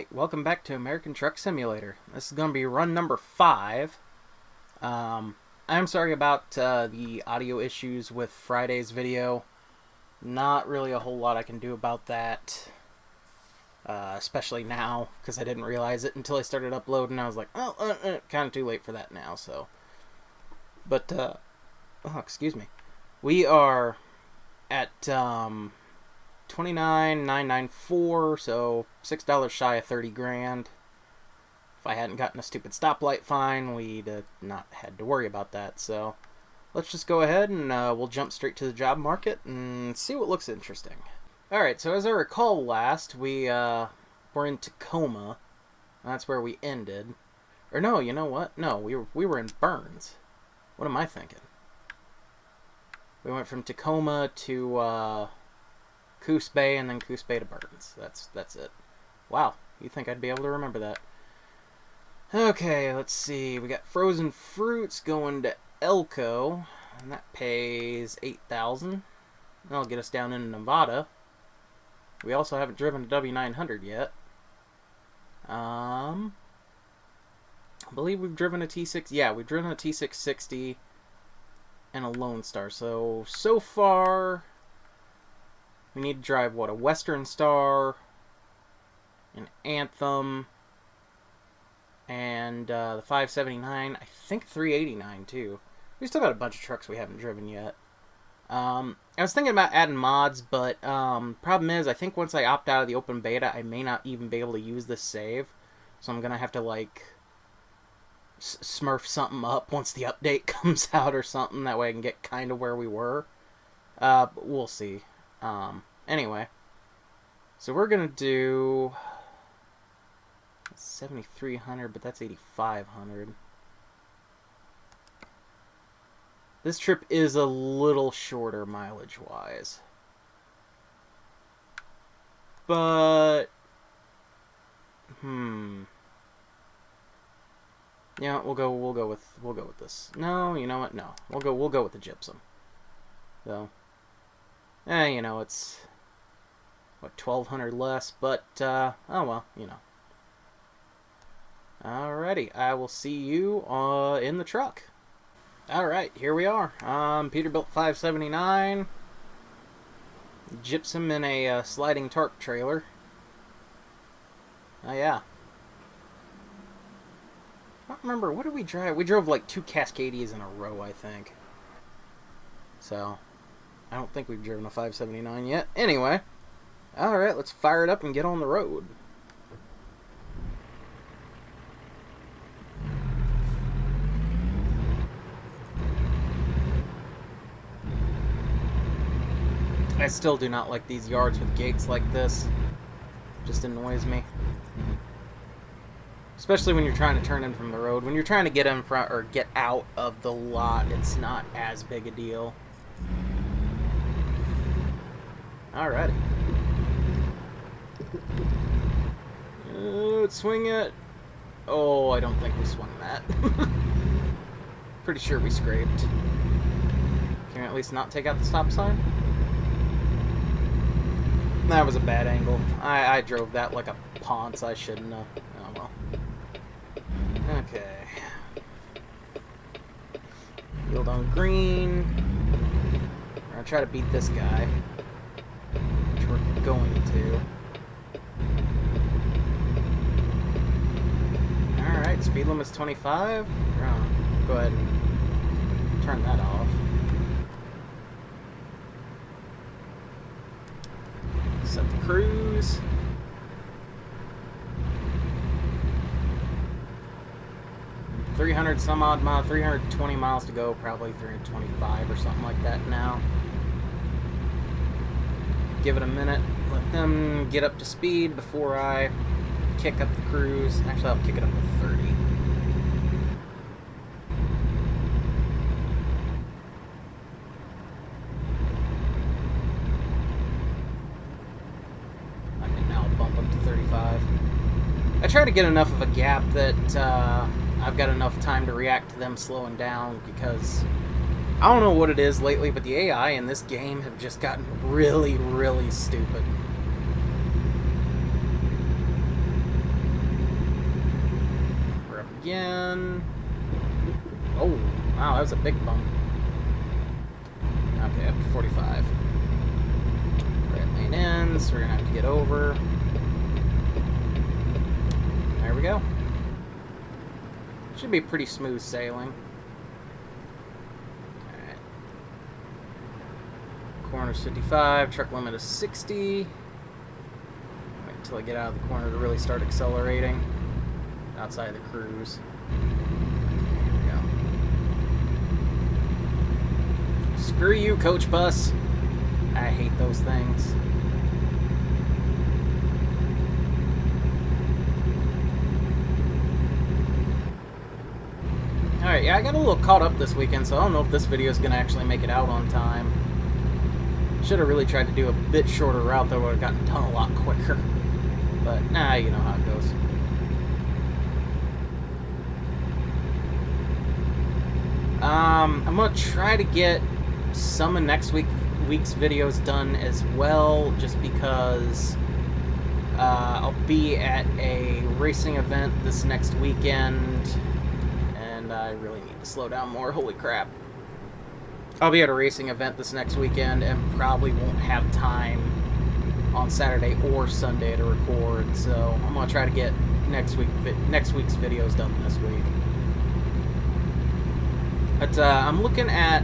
Alright, welcome back to American Truck Simulator. This is going to be run number 5. I'm sorry about the audio issues with Friday's video. Not really a whole lot I can do about that. Especially now, because I didn't realize it until I started uploading. I was like, oh, kind of too late for that now, so. But, oh, excuse me. We are at, 29,994, so $6 shy of 30 grand. If I hadn't gotten a stupid stoplight fine, we'd not had to worry about that. So let's just go ahead and we'll jump straight to the job market and see what looks interesting. Alright, so as I recall last, we were in Tacoma. That's where we ended. Or no, you know what? No, we were in Burns. What am I thinking? We went from Tacoma to Coos Bay, and then Coos Bay to Burns. That's it. Wow, you'd think I'd be able to remember that. Okay, let's see. We got frozen fruits going to Elko, and that pays $8,000. That'll get us down into Nevada. We also haven't driven a W900 yet. I believe we've driven a T6. Yeah, we've driven a T660 and a Lone Star. So far, we need to drive, what, a Western Star, an Anthem, and the 579, I think 389 too. We still got a bunch of trucks we haven't driven yet. I was thinking about adding mods, but problem is, I think once I opt out of the open beta, I may not even be able to use this save. So I'm going to have to, like, smurf something up once the update comes out or something. That way I can get kind of where we were. But we'll see. Anyway, so we're gonna do 7,300, but that's 8,500. This trip is a little shorter mileage-wise, but yeah, we'll go with this. No, you know what? No, we'll go with the gypsum. So. You know, it's, what, 1,200 less, but, oh well, you know. Alrighty, I will see you in the truck. Alright, here we are. Peterbilt 579. Gypsum in a sliding tarp trailer. Oh, yeah. I don't remember, what did we drive? We drove like 2 Cascadias in a row, I think. So I don't think we've driven a 579 yet. Anyway, alright, let's fire it up and get on the road. I still do not like these yards with gates like this. It just annoys me. Especially when you're trying to turn in from the road. When you're trying to get in front or get out of the lot, it's not as big a deal. Alrighty. Let's swing it. Oh, I don't think we swung that. Pretty sure we scraped. Can we at least not take out the stop sign? That was a bad angle. I drove that like a ponce. I shouldn't have. Oh well. Okay. Field on green. We're gonna try to beat this guy. Which we're going to. Alright, speed limit's 25. Go ahead and turn that off. Set the cruise. Some odd miles, 320 miles to go, probably 325 or something like that now. Give it a minute, let them get up to speed before I kick up the cruise. Actually, I'll kick it up to 30. I can now bump up to 35. I try to get enough of a gap that I've got enough time to react to them slowing down, because I don't know what it is lately, but the AI in this game have just gotten really, really stupid. again. Oh, wow, that was a big bump. Okay, up to 45. Right lane in, so we're gonna have to get over. There we go. Should be pretty smooth sailing. Alright. Corner's 55, truck limit is 60. Wait until I get out of the corner to really start accelerating. Outside of the cruise. Here we go. Screw you, coach bus. I hate those things. Alright, yeah, I got a little caught up this weekend, so I don't know if this video is going to actually make it out on time. Should have really tried to do a bit shorter route, though, would have gotten done a lot quicker. But, nah, you know how it goes. I'm going to try to get some of next week's videos done as well, just because I'll be at a racing event this next weekend, and I really need to slow down more. Holy crap. I'll be at a racing event this next weekend and probably won't have time on Saturday or Sunday to record, so I'm going to try to get next week's videos done this week. But I'm looking at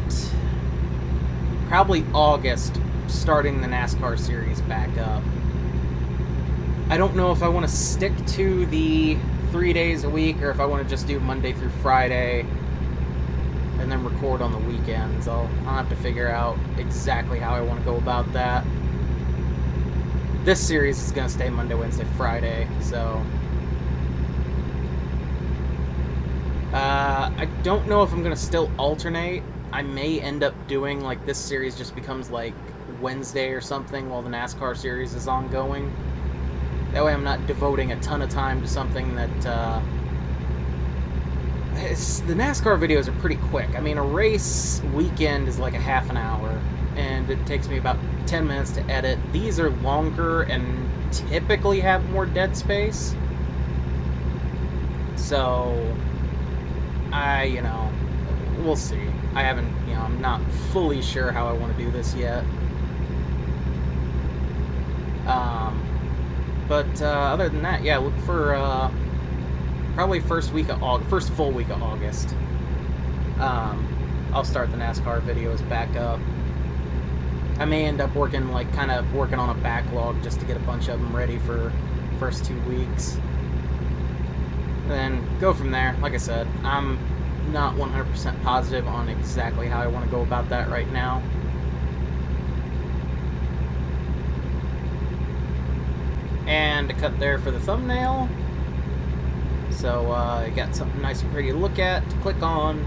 probably August starting the NASCAR series back up. I don't know if I want to stick to the 3 days a week or if I want to just do Monday through Friday and then record on the weekends. I'll have to figure out exactly how I want to go about that. This series is going to stay Monday, Wednesday, Friday, so I don't know if I'm going to still alternate. I may end up doing, like, this series just becomes, like, Wednesday or something while the NASCAR series is ongoing. That way I'm not devoting a ton of time to something that, the NASCAR videos are pretty quick. I mean, a race weekend is like a half an hour, and it takes me about 10 minutes to edit. These are longer and typically have more dead space. So, we'll see. I haven't, I'm not fully sure how I want to do this yet. But other than that, yeah, look for probably first full week of August. I'll start the NASCAR videos back up. I may end up working on a backlog just to get a bunch of them ready for the first 2 weeks. Then go from there. Like I said, I'm not 100% positive on exactly how I want to go about that right now. And a cut there for the thumbnail. So I got something nice and pretty to look at, to click on.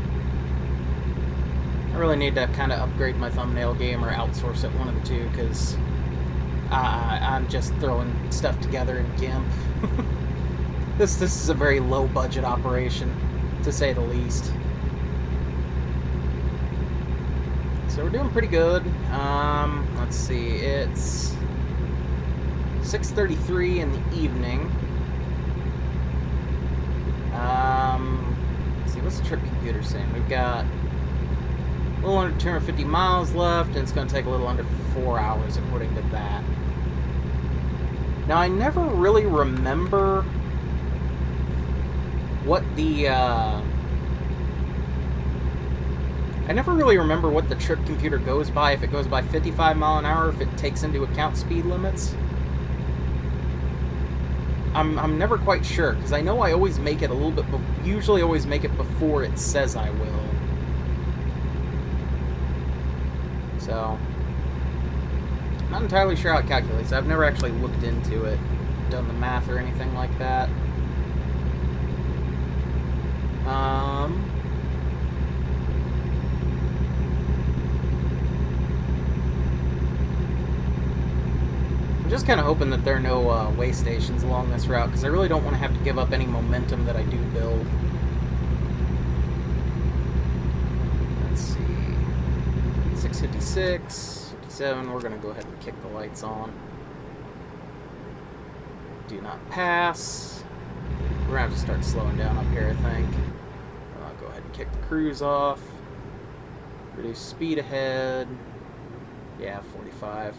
I really need to kind of upgrade my thumbnail game or outsource it, one of the two, because I'm just throwing stuff together in GIMP. This is a very low budget operation, to say the least. So we're doing pretty good. Let's see, it's 6:33 in the evening. Let's see, what's the trip computer saying? We've got a little under 250 miles left, and it's going to take a little under 4 hours according to that. Now, I never really remember what the trip computer goes by, if it goes by 55 mile an hour, if it takes into account speed limits. I'm never quite sure, because I know I always make it a little bit, usually always make it before it says I will. So, I'm not entirely sure how it calculates. I've never actually looked into it, done the math or anything like that. I'm just kind of hoping that there are no way stations along this route, because I really don't want to have to give up any momentum that I do build. Let's see. 656, 57, we're going to go ahead and kick the lights on. Do not pass. We're gonna have to start slowing down up here, I think. I'll go ahead and kick the cruise off. Reduce speed ahead. Yeah, 45.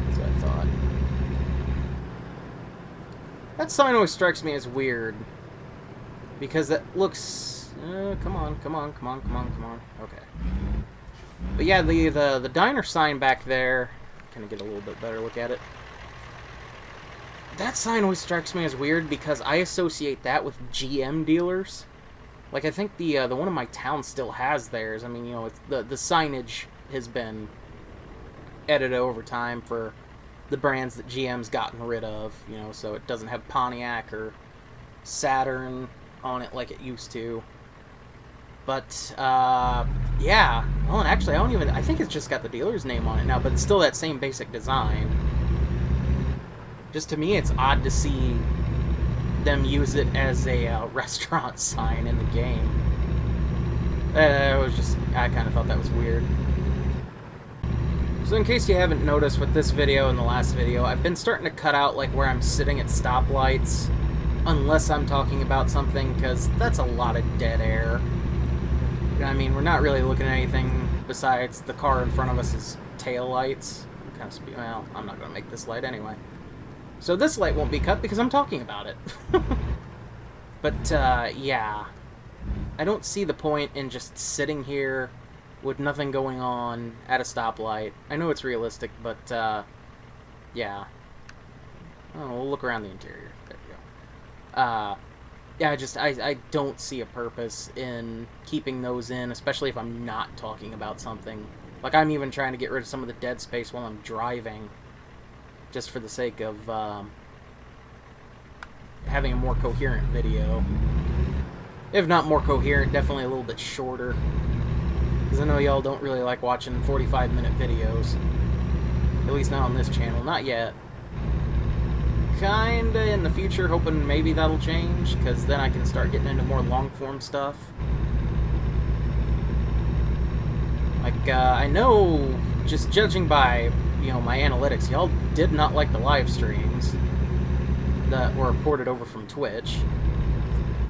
That's what I thought. That sign always strikes me as weird. Because it looks... come on. Okay. But yeah, the diner sign back there... Can I get a little bit better look at it? That sign always strikes me as weird because I associate that with GM dealers. Like, I think the one in my town still has theirs. I mean, you know, it's, the signage has been edited over time for the brands that GM's gotten rid of, you know, so it doesn't have Pontiac or Saturn on it like it used to. But, yeah. Well, and actually, I think it's just got the dealer's name on it now, but it's still that same basic design. Just to me, it's odd to see them use it as a restaurant sign in the game. I kind of thought that was weird. So in case you haven't noticed with this video and the last video, I've been starting to cut out like where I'm sitting at stoplights, unless I'm talking about something, because that's a lot of dead air. I mean, we're not really looking at anything besides the car in front of us' tail lights. Well, I'm not going to make this light anyway. So this light won't be cut because I'm talking about it. But, yeah. I don't see the point in just sitting here with nothing going on at a stoplight. I know it's realistic, but, yeah. Oh, we'll look around the interior. There we go. Yeah, I don't see a purpose in keeping those in, especially if I'm not talking about something. Like, I'm even trying to get rid of some of the dead space while I'm driving, just for the sake of having a more coherent video. If not more coherent, definitely a little bit shorter. Because I know y'all don't really like watching 45-minute videos. At least not on this channel. Not yet. Kinda in the future, hoping maybe that'll change, because then I can start getting into more long-form stuff. Like, I know, just judging by, you know, my analytics, y'all did not like the live streams that were ported over from Twitch.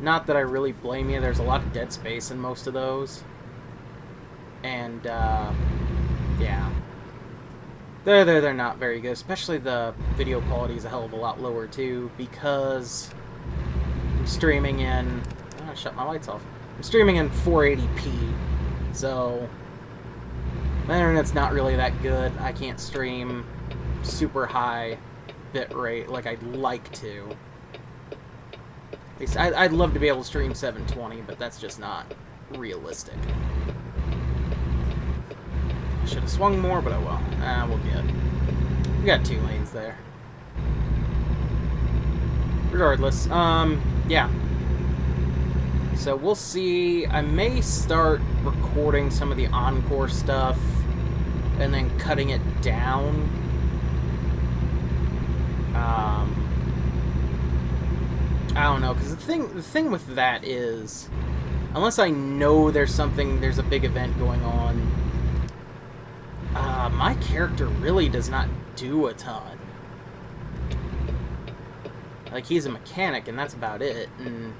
Not that I really blame you, there's a lot of dead space in most of those. And, yeah. They're not very good, especially the video quality is a hell of a lot lower, too, because I'm streaming in... Oh, I shut my lights off. I'm streaming in 480p, so my internet's not really that good. I can't stream super high bit rate like I'd like to. At least I'd love to be able to stream 720, but that's just not realistic. Should have swung more, but oh well. We'll get. We got 2 lanes there. Regardless, yeah. So we'll see. I may start recording some of the encore stuff and then cutting it down. I don't know, because the thing with that is, unless I know there's a big event going on, my character really does not do a ton. Like, he's a mechanic, and that's about it. And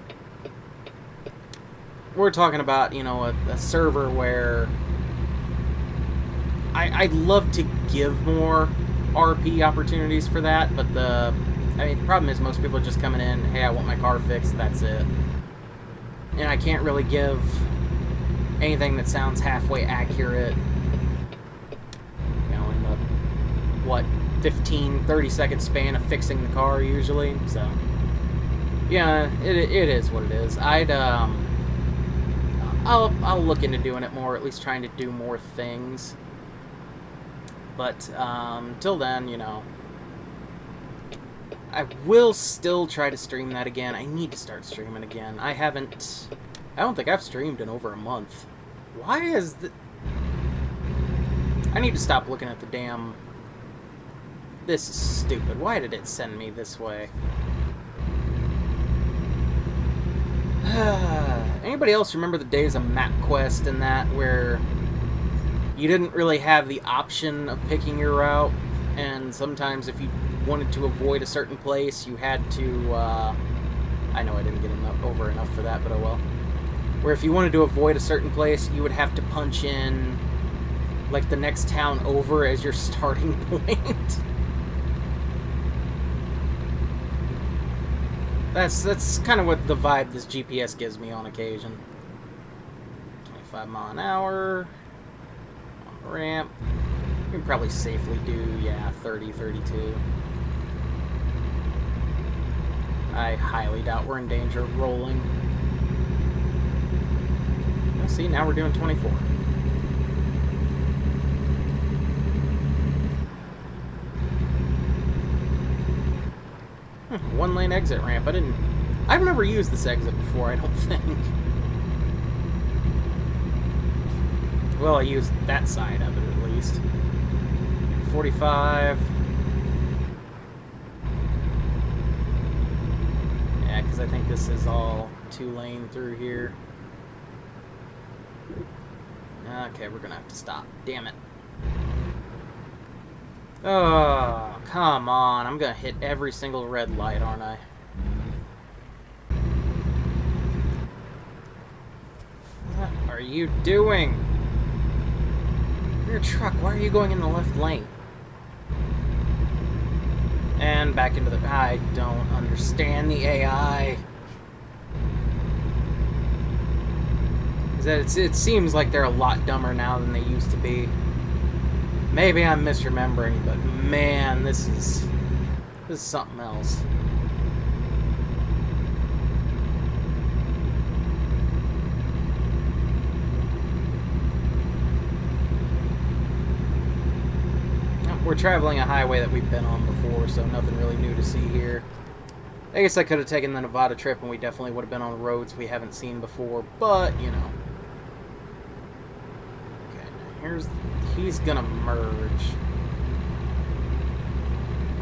we're talking about, you know, a server where I'd love to give more RP opportunities for that, but the problem is most people are just coming in, hey, I want my car fixed, that's it. And I can't really give anything that sounds halfway accurate, you know, in the, what, 15-30 second span of fixing the car usually. So yeah, it is what it is. I'll look into doing it more, at least trying to do more things. But until then, you know, I will still try to stream that again. I need to start streaming again. I don't think I've streamed in over a month. Why is the... I need to stop looking at the damn... This is stupid. Why did it send me this way? Anybody else remember the days of MapQuest and that, where you didn't really have the option of picking your route, and sometimes if you wanted to avoid a certain place, you had to, I know I didn't get over enough for that, but oh well. Where if you wanted to avoid a certain place, you would have to punch in, like, the next town over as your starting point. That's kind of what the vibe this GPS gives me on occasion. 25 mile an hour. On the ramp. We can probably safely do, yeah, 30, 32. I highly doubt we're in danger of rolling. Well, see, now we're doing 24. One lane exit ramp. I've never used this exit before, I don't think. Well, I used that side of it at least. 45. Yeah, because I think this is all 2-lane through here. Okay, we're gonna have to stop. Damn it. Oh, come on. I'm gonna hit every single red light, aren't I? What are you doing? Your truck, why are you going in the left lane? And back into the... I don't understand the AI. It seems like they're a lot dumber now than they used to be. Maybe I'm misremembering, but man, this is something else. We're traveling a highway that we've been on before, so nothing really new to see here. I guess I could have taken the Nevada trip and we definitely would have been on roads we haven't seen before, but, you know. Okay, he's gonna merge.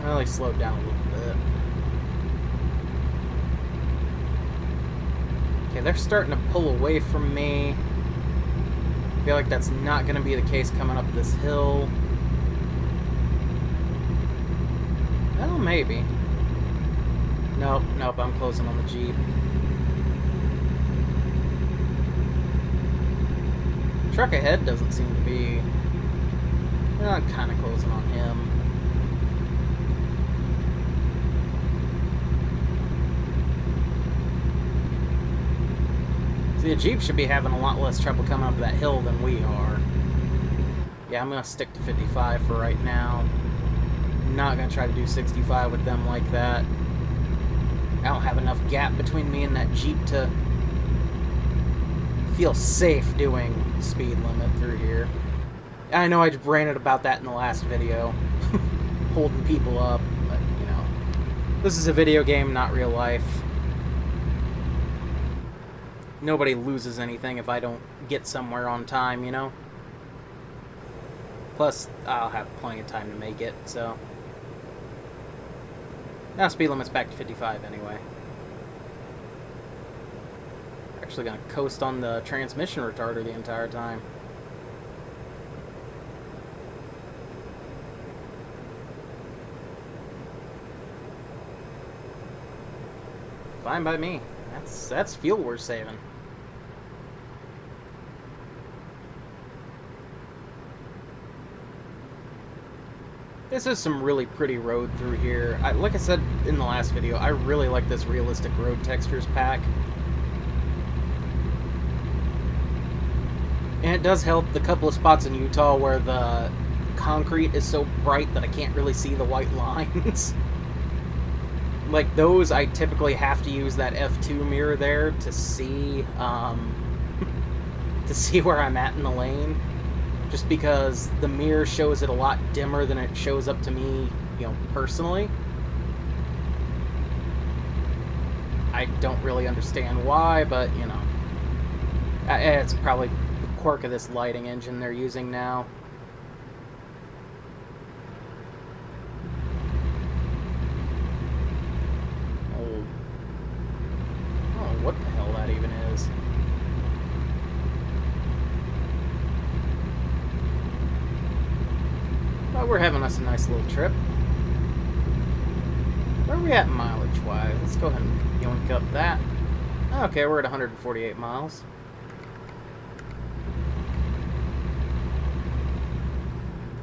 Well, he slowed down a little bit. Okay, they're starting to pull away from me. I feel like that's not gonna be the case coming up this hill. Well, maybe. Nope, I'm closing on the Jeep. Truck ahead doesn't seem to be... Well, I'm kind of closing on him. See, the Jeep should be having a lot less trouble coming up that hill than we are. Yeah, I'm going to stick to 55 for right now. Not going to try to do 65 with them like that. I don't have enough gap between me and that Jeep to feel safe doing speed limit through here. I know I just ranted about that in the last video. Holding people up, but, you know. This is a video game, not real life. Nobody loses anything if I don't get somewhere on time, you know? Plus, I'll have plenty of time to make it, so... Now speed limit's back to 55 anyway. Actually gonna coast on the transmission retarder the entire time. Fine by me. That's fuel we're saving. This is some really pretty road through here. Like I said in the last video, I really like this realistic road textures pack. And it does help the couple of spots in Utah where the concrete is so bright that I can't really see the white lines. Like those, I typically have to use that F2 mirror there to see to see where I'm at in the lane. Just because the mirror shows it a lot dimmer than it shows up to me, you know, personally. I don't really understand why, but, you know. It's probably the quirk of this lighting engine they're using now. Oh, what the hell that even is. But we're having us a nice little trip. Where are we at mileage-wise? Let's go ahead and yoink up that. Okay, we're at 148 miles.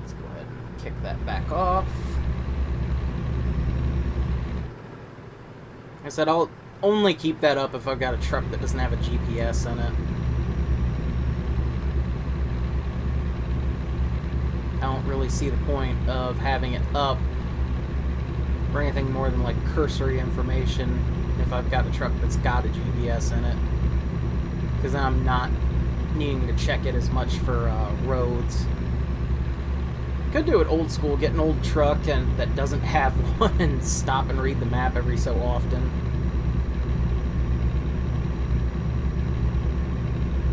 Let's go ahead and kick that back off. Like I said, I'll only keep that up if I've got a truck that doesn't have a GPS in it. I don't really see the point of having it up for anything more than like cursory information if I've got a truck that's got a GPS in it, because then I'm not needing to check it as much for roads. Could do it old school, get an old truck and that doesn't have one and stop and read the map every so often.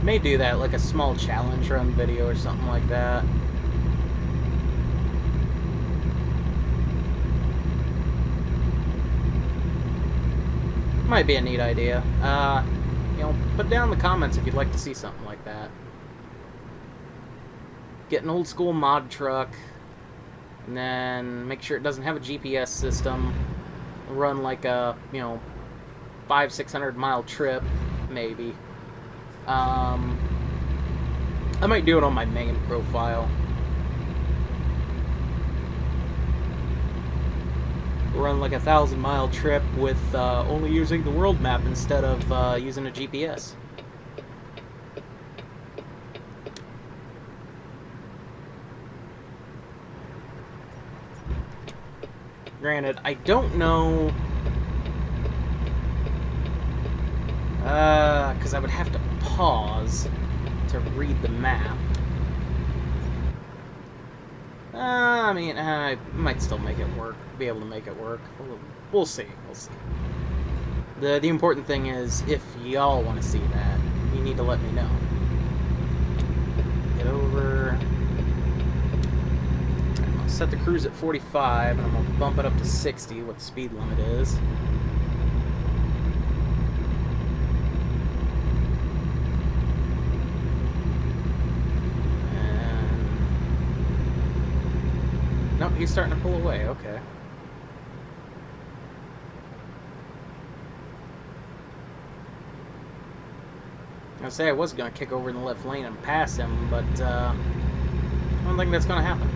May do that, like a small challenge run video or something like that. Might be a neat idea. You know, put down in the comments if you'd like to see something like that. Get an old school mod truck, and then make sure it doesn't have a GPS system. Run like a, you know, 500-600 mile trip, maybe. I might do it on my main profile. Run like a 1,000-mile trip with only using the world map instead of using a GPS. Granted, I don't know, because I would have to pause to read the map. I mean, I might still make it work. Be able to make it work. We'll see. We'll see. The important thing is, if y'all want to see that, you need to let me know. Get over. I'll set the cruise at 45, and I'm gonna bump it up to 60. What the speed limit is. Nope, he's starting to pull away, okay. I say I was going to kick over in the left lane and pass him, but I don't think that's going to happen.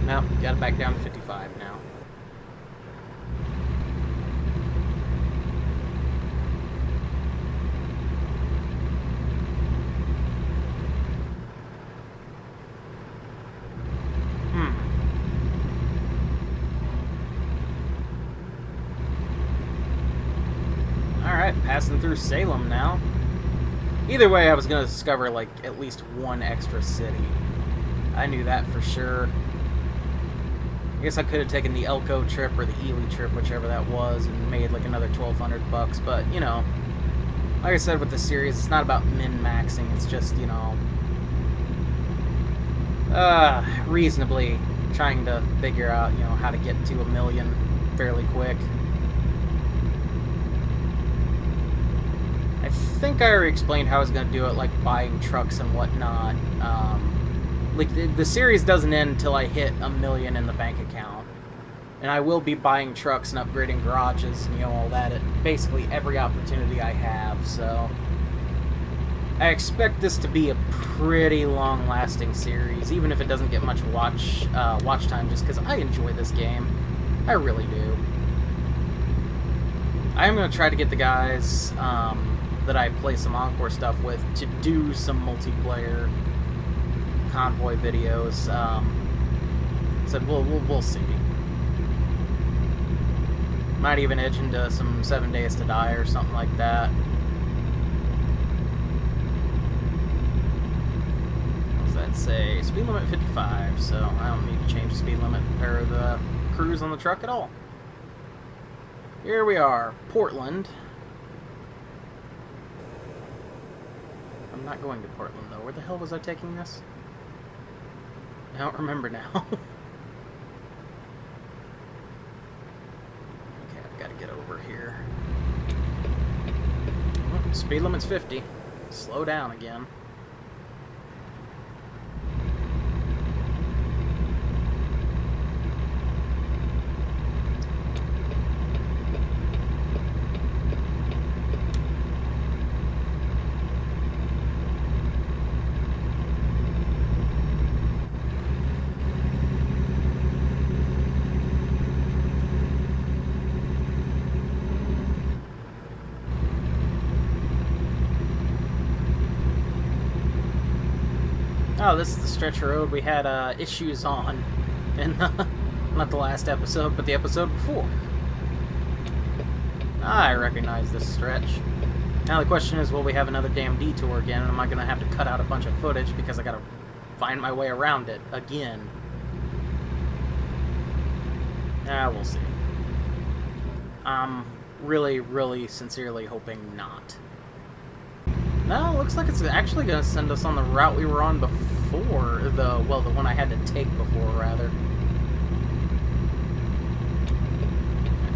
Nope, got it back down to 55 now. Passing through Salem now. Either way, I was going to discover, like, at least one extra city. I knew that for sure. I guess I could have taken the Elko trip or the Ely trip, whichever that was, and made, like, another 1,200 bucks. But, you know, like I said with this series, it's not about min-maxing. It's just, you know, reasonably trying to figure out, you know, how to get to 1 million fairly quick. I think I already explained how I was going to do it, like buying trucks and whatnot. Like the series doesn't end until I hit 1 million in the bank account. And I will be buying trucks and upgrading garages and, you know, all that at basically every opportunity I have, so I expect this to be a pretty long-lasting series, even if it doesn't get much watch time, just because I enjoy this game. I really do. I am going to try to get the guys that I play some Encore stuff with to do some multiplayer convoy videos. So we'll see. Might even edge into some 7 Days to Die or something like that. What does that say? Speed limit 55, so I don't need to change the speed limit or the cruise on the truck at all. Here we are, Portland. I'm not going to Portland, though. Where the hell was I taking this? I don't remember now. Okay, I've got to get over here. Oh, speed limit's 50. Slow down again. Oh, this is the stretch of road we had issues on in not the last episode, but the episode before. I recognize this stretch. Now the question is, will we have another damn detour again, and am I going to have to cut out a bunch of footage because I got to find my way around it again? We'll see. I'm really, really sincerely hoping not. No, looks like it's actually going to send us on the route we were on before. The one I had to take before, rather.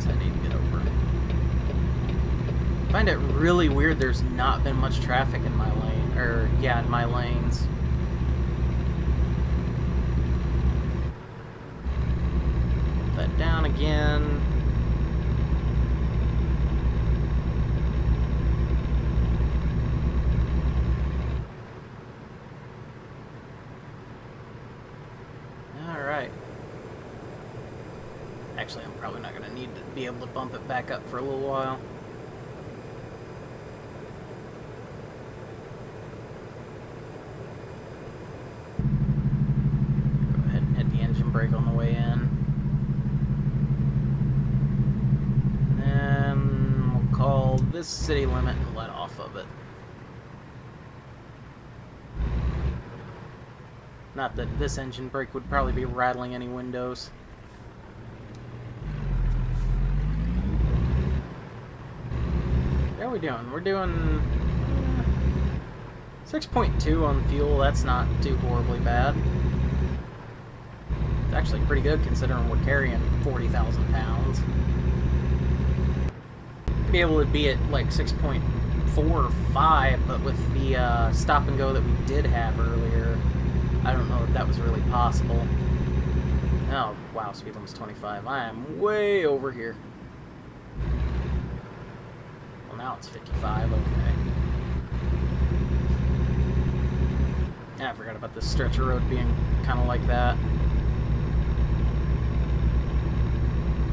I need to get over it. I find it really weird there's not been much traffic in my lane. In my lanes. Put that down again. Actually, I'm probably not going to need to be able to bump it back up for a little while. Go ahead and hit the engine brake on the way in. And then we'll call this city limit and let off of it. Not that this engine brake would probably be rattling any windows. How are we doing? We're doing 6.2 on fuel. That's not too horribly bad. It's actually pretty good considering we're carrying 40,000 pounds. Be able to be at like 6.4 or 5, but with the stop and go that we did have earlier, I don't know if that was really possible. Oh, wow, speed limit's 25. I am way over here. Now it's 55, okay. Yeah, I forgot about this stretch of road being kind of like that.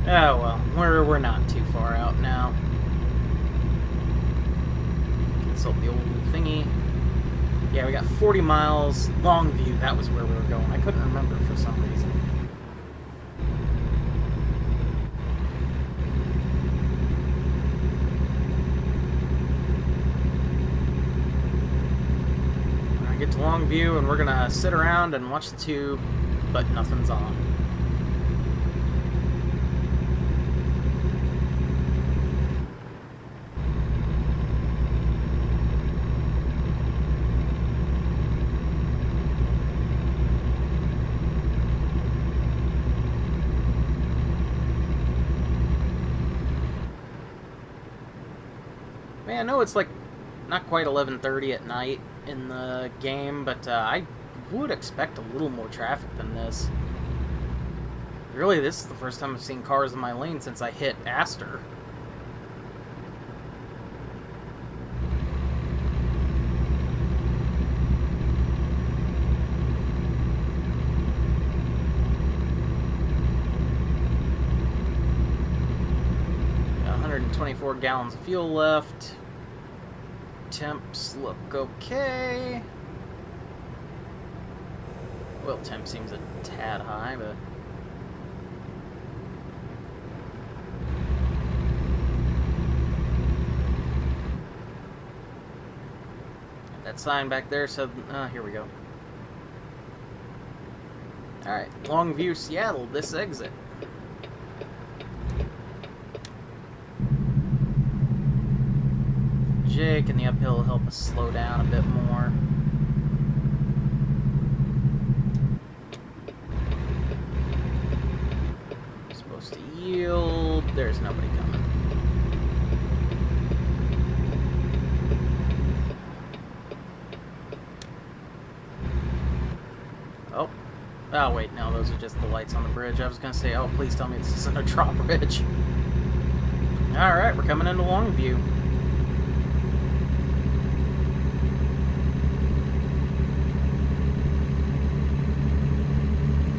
Oh well, we're not too far out now. Consult the old thingy. Yeah, we got 40 miles. Longview, that was where we were going. I couldn't remember for some reason. Get to Longview, and we're gonna sit around and watch the tube, but nothing's on. Man, I know it's like not quite 11:30 at night in the game, but I would expect a little more traffic than this. Really, this is the first time I've seen cars in my lane since I hit Astor. Got 124 gallons of fuel left. Temps look okay. Well, temp seems a tad high, but that sign back there said, here we go. Alright, Longview, Seattle, this exit. Jake and the uphill will help us slow down a bit more. Supposed to yield. There's nobody coming. Oh. Oh, wait, no, those are just the lights on the bridge. I was going to say, oh, please tell me this isn't a drawbridge. Alright, we're coming into Longview.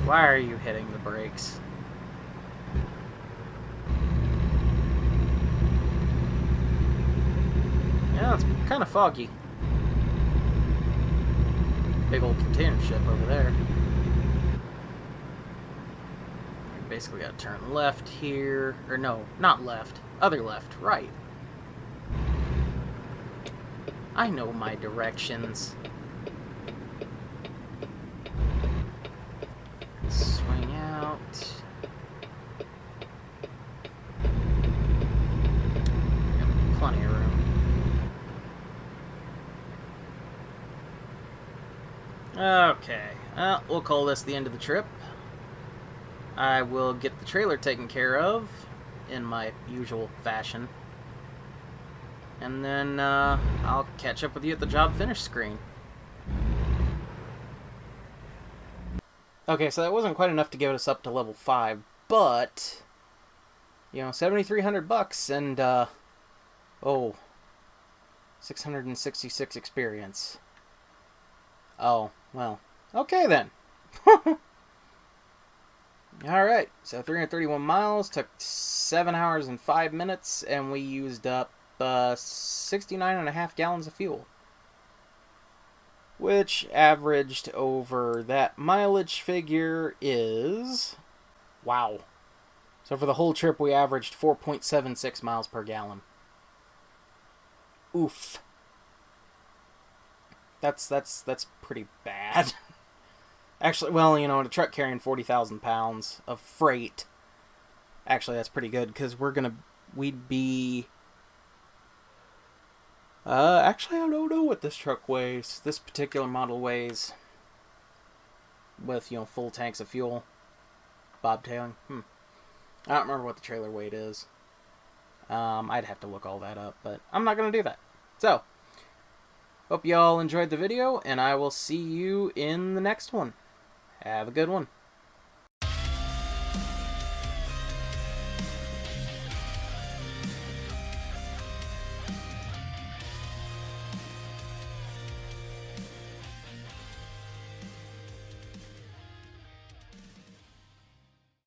Why are you hitting the brakes? Yeah, it's kind of foggy. Big old container ship over there. Basically gotta turn left here. Or no, not left. Other left. Right. I know my directions. Swing out. Got plenty of room. Okay. We'll call this the end of the trip. I will get the trailer taken care of in my usual fashion. And then I'll catch up with you at the job finish screen. Okay, so that wasn't quite enough to get us up to level 5, but you know, $7,300 and 666 experience. Oh, well. Okay then. Alright, so 331 miles, took 7 hours and 5 minutes, and we used up 69.5 gallons of fuel. Which averaged over that mileage figure is... Wow. So for the whole trip we averaged 4.76 miles per gallon. Oof. That's pretty bad. Actually, well, you know, in a truck carrying 40,000 pounds of freight, actually that's pretty good, because we'd be... actually, I don't know what this truck weighs. This particular model weighs with, you know, full tanks of fuel. Bobtailing. I don't remember what the trailer weight is. I'd have to look all that up, but I'm not going to do that. So, hope you all enjoyed the video, and I will see you in the next one. Have a good one.